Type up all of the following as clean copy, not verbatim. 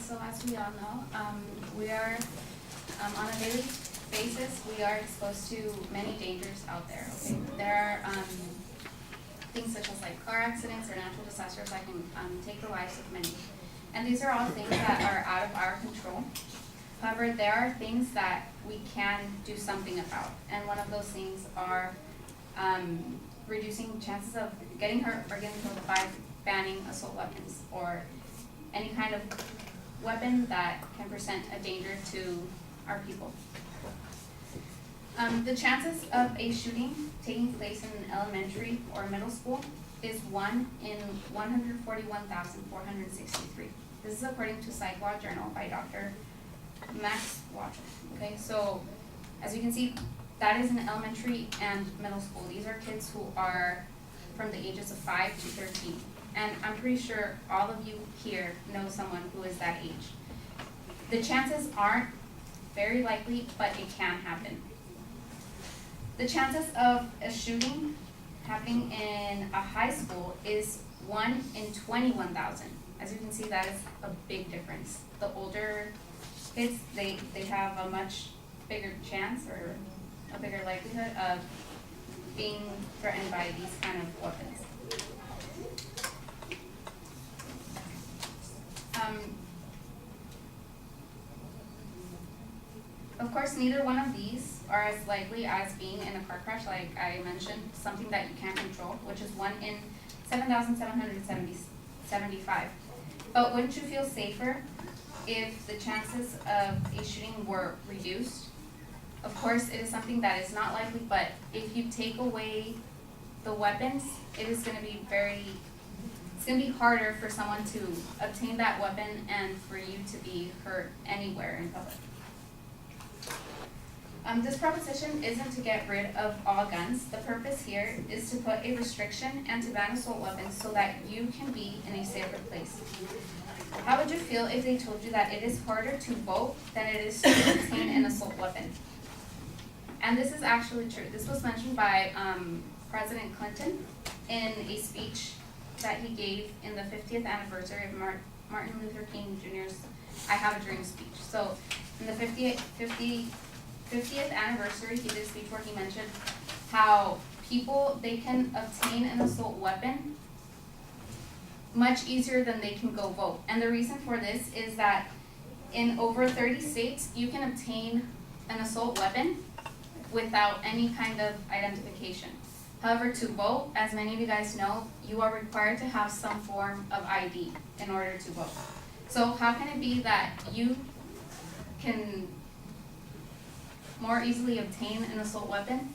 so as we all know, we are, on a daily basis, we are exposed to many dangers out there, okay? There are, things such as like car accidents or natural disasters that can, take the lives of many. And these are all things that are out of our control. However, there are things that we can do something about, and one of those things are, reducing chances of getting hurt or getting killed by banning assault weapons or any kind of weapon that can present a danger to our people. The chances of a shooting taking place in an elementary or middle school is 1 in 141,463. This is according to Psych Law Journal by Dr. Max Watcher. Okay, so as you can see, that is in elementary and middle school. These are kids who are from the ages of 5 to 13. And I'm pretty sure all of you here know someone who is that age. The chances aren't very likely, but it can happen. The chances of a shooting happening in a high school is 1 in 21,000. As you can see, that is a big difference. The older kids, they have a much bigger chance or a bigger likelihood of being threatened by these kind of weapons. Of course, neither one of these are as likely as being in a car crash, like I mentioned, something that you can't control, which is 1 in 7,775. But wouldn't you feel safer if the chances of a shooting were reduced? Of course, it is something that is not likely, but if you take away the weapons, it is going to be it's going to be harder for someone to obtain that weapon and for you to be hurt anywhere in public. This proposition isn't to get rid of all guns. The purpose here is to put a restriction and to ban assault weapons so that you can be in a safer place. How would you feel if they told you that it is harder to vote than it is to obtain an assault weapon? And this is actually true. This was mentioned by President Clinton in a speech that he gave in the 50th anniversary of Martin Luther King Jr.'s I Have a Dream speech. So in the 50th anniversary, he did a speech where he mentioned how they can obtain an assault weapon much easier than they can go vote. And the reason for this is that in over 30 states, you can obtain an assault weapon without any kind of identification. However, to vote, as many of you guys know, you are required to have some form of ID in order to vote. So how can it be that you can more easily obtain an assault weapon,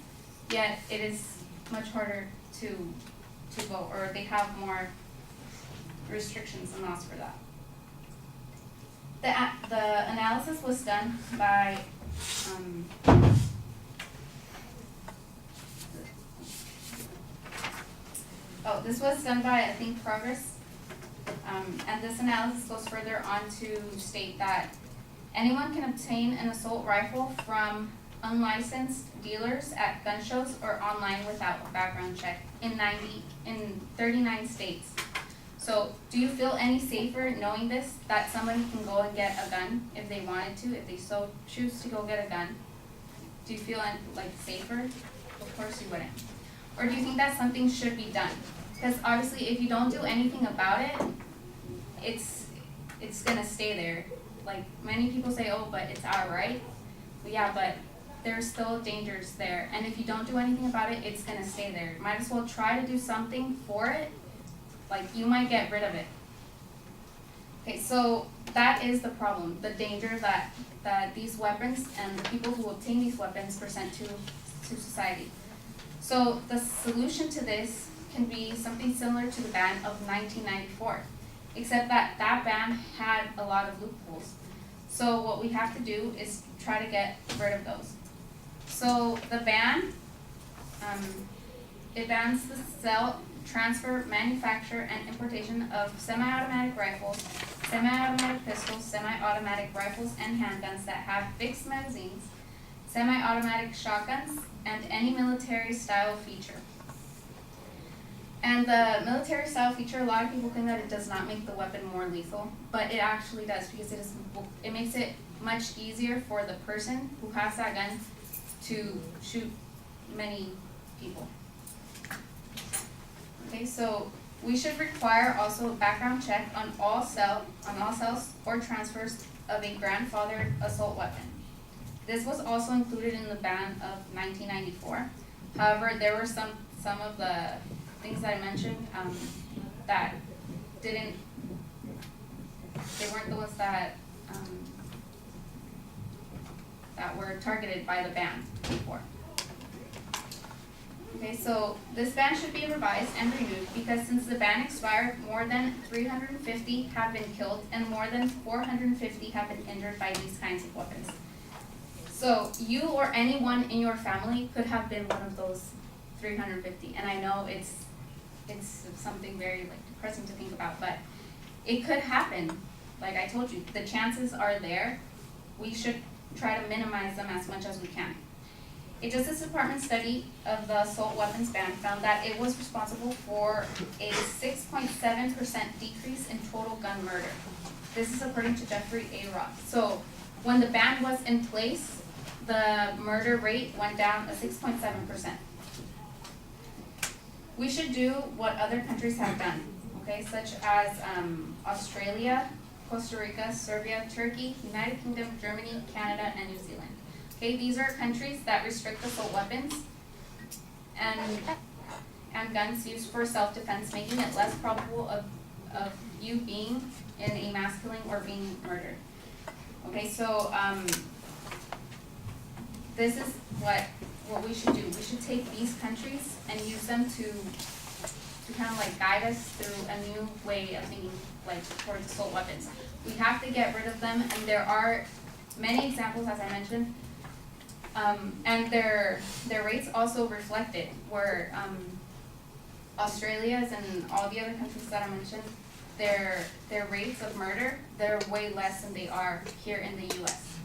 yet it is much harder to vote, or they have more restrictions and laws for that? The analysis was done by this was done by, I think, Progress, and this analysis goes further on to state that anyone can obtain an assault rifle from unlicensed dealers at gun shows or online without a background check in 39 states. So do you feel any safer knowing this, that somebody can go and get a gun if they wanted to, if they so choose to go get a gun? Do you feel like safer? Of course you wouldn't. Or do you think that something should be done? Because obviously if you don't do anything about it, it's gonna stay there. Like many people say, oh, but it's our right. Well, yeah, but there's still dangers there. And if you don't do anything about it, it's gonna stay there. Might as well try to do something for it. Like you might get rid of it. Okay, so that is the problem, the danger that these weapons and the people who obtain these weapons present to society. So the solution to this can be something similar to the ban of 1994, except that ban had a lot of loopholes. So what we have to do is try to get rid of those. So the ban, it bans the sale, transfer, manufacture, and importation of semi-automatic rifles, semi-automatic pistols, semi-automatic rifles and handguns that have fixed magazines, semi-automatic shotguns, and any military-style feature. And the military style feature, a lot of people think that it does not make the weapon more lethal, but it actually does, because it makes it much easier for the person who has that gun to shoot many people. Okay, so we should require also a background check on all sales or transfers of a grandfathered assault weapon. This was also included in the ban of 1994. However, there were some of the things that I mentioned that they weren't the ones that that were targeted by the ban before. Okay, so this ban should be revised and renewed because since the ban expired, more than 350 have been killed and more than 450 have been injured by these kinds of weapons. So you or anyone in your family could have been one of those 350, and I know it's something very depressing to think about, but it could happen. Like I told you, the chances are there. We should try to minimize them as much as we can. A Justice Department study of the assault weapons ban found that it was responsible for a 6.7% decrease in total gun murder. This is according to Jeffrey A. Roth. So when the ban was in place, the murder rate went down 6.7%. We should do what other countries have done, okay, such as Australia, Costa Rica, Serbia, Turkey, United Kingdom, Germany, Canada, and New Zealand. Okay, these are countries that restrict assault weapons and guns used for self-defense, making it less probable of you being in a mass killing or being murdered. Okay, so this is what we should do. We should take these countries and use them to kind of guide us through a new way of thinking towards assault weapons. We have to get rid of them, and there are many examples, as I mentioned, and their rates also reflect it, where Australia's and all the other countries that I mentioned, their rates of murder, they're way less than they are here in the US.